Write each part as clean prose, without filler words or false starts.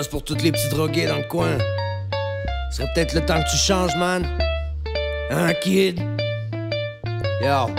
pour tous les petits drogués dans le coin. Ce serait peut-être le temps que tu changes, man. Hein, kid? Yo.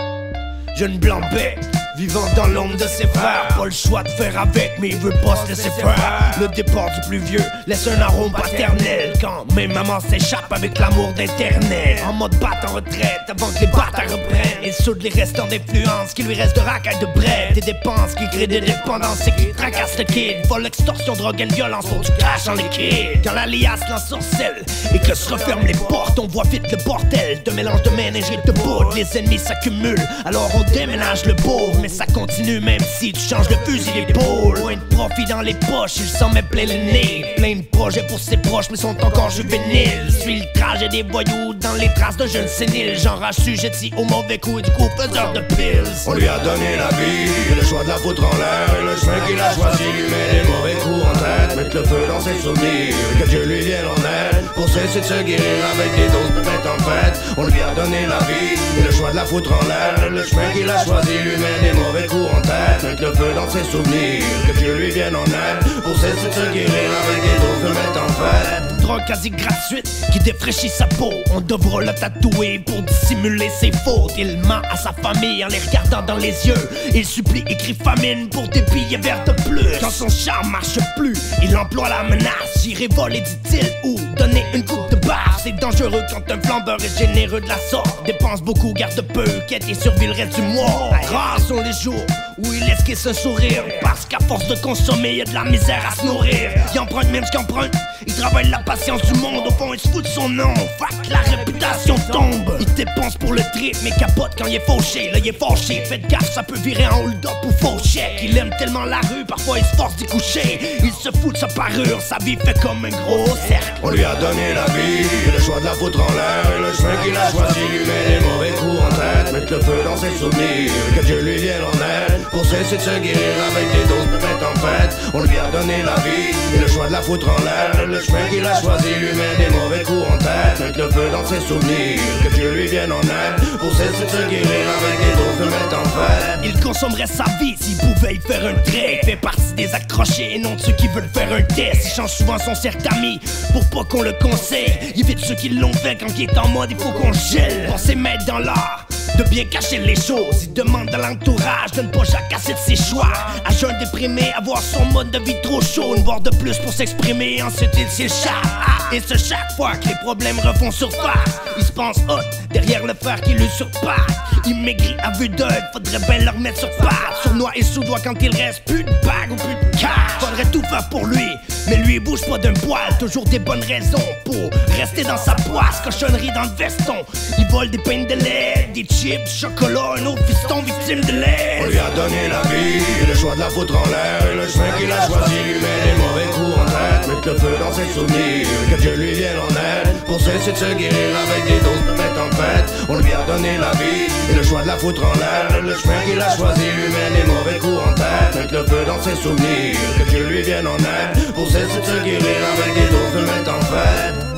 Jeune blanc-bec, vivant dans l'ombre de ses frères. Pas le choix de faire avec, mais il veut pas se laisser faire. Le départ du plus vieux laisse un arôme paternel. Quand même maman s'échappe avec l'amour d'internet. En mode bat en retraite avant que les bâtards reprennent. Il soude les restants d'influence qui lui reste de racailles de brève. Des dépenses qui créent des dépendances et qui tracassent le kid. Vol, extorsion, drogue et violence pour du cash en liquide. Quand l'alias lance son sel et que se referment les portes, on voit vite le bordel de mélange de ménage et de poudre. Les ennemis s'accumulent, alors on déménage le pauvre. Mais ça continue même si tu changes de fusil d'épaule. Moins de profit dans les poches, il s'en met plein le nez. Plein de projets pour ses proches mais sont encore juvéniles. Suis le trajet des voyous dans les traces de jeunes séniles. Genre assujetti au mauvais coup et du coup faiseur de pills. On lui a donné la vie, le choix de la foutre en l'air. Et le chemin qu'il a choisi lui met les mauvais coups en tête. Mettre le feu dans ses souvenirs, que Dieu lui vienne en aide. Pour cesser de se guérir avec des doses de fête en fête. On lui a donné la vie, et le choix de la foutre en l'air. Le chemin qu'il a choisi lui met des mauvais coups en tête. Mettre le feu dans ses souvenirs, que Dieu lui vienne en aide. Pour cesser de se guérir avec des doses de fête en fête. Drogue quasi gratuite qui défraîchit sa peau. On devra le tatouer pour dissimuler ses fautes. Il ment à sa famille en les regardant dans les yeux. Il supplie et crie famine pour des billets verts de plus. Quand son charme marche plus, il emploie la menace. J'irai voler, dit-il, ou donner une coupe de barre. C'est dangereux quand un flambeur est généreux de la sorte. Dépense beaucoup, garde peu, quête et survit le reste du mois. Rares sont les jours où il esquisse un sourire. Parce qu'à force de consommer, y a de la misère à se nourrir. Il emprunte même ce qu'il emprunte. Il travaille la patience du monde, au fond il se fout de son nom. Fuck, la réputation tombe. Il dépense pour le trip, mais capote quand il est fauché. Là il est fauché, faites gaffe, ça peut virer en hold-up ou faux chèque. Il aime tellement la rue, parfois il se force d'y coucher. Il se fout de sa parure, sa vie fait comme un gros cercle. On lui a donné la vie, le choix de la foutre en l'air. Et le chemin qu'il a choisi lui met les mauvais coups en tête. Mettre le feu dans ses souvenirs, que Dieu lui vienne en aide. Pour cesser de se guérir avec des doses de fête en fête. On lui a donné la vie, et le choix de la foutre en l'air. Le chemin qu'il a choisi lui met des mauvais coups en tête. Mettre le feu dans ses souvenirs, que Dieu lui vienne en aide. Pour cesser de se guérir avec des doses de fête en fête. Il consommerait sa vie s'il pouvait y faire un trait. Il fait partie des accrochés et non de ceux qui veulent faire un test. Il change souvent son cercle d'amis pour pas qu'on le conseille. Il évite ceux qui l'ont fait quand il est en mode il faut qu'on gèle. Pensez mettre dans l'art de bien cacher les choses. Il demande à l'entourage de ne pas jacasser de ses choix. À jeun déprimé, avoir son mode de vie trop chaud. Une boire de plus pour s'exprimer, ensuite il s'échappe. Et ce chaque fois que les problèmes refont surface, il se pense hot derrière le frère qui l'usurpasse. Il maigrit à vue d'œil, faudrait bien le remettre sur pattes. Sournois et sous-doigt quand il reste plus de bague ou plus de cash. Faudrait tout faire pour lui, mais lui il bouge pas d'un poil. Toujours des bonnes raisons pour rester dans sa poisse. Cochonnerie dans le veston, il vole des pains de lait, des chips, chocolat, un autre fiston victime de lait. On lui a donné la vie, le choix de la foutre en l'air. Et le chemin qu'il a choisi lui met les mauvais coups en tête. Mettre le feu dans ses souvenirs, que Dieu lui vienne en aide. Pour cesser de se guérir avec des doses de fête en fête. On lui a donné la vie, et le choix de la foutre en l'air. Le chemin qu'il a choisi lui met les mauvais coups en tête. Mettre le feu dans ses souvenirs, que Dieu lui vienne en aide. Pour cesser de se guérir avec des doses de fête en fête.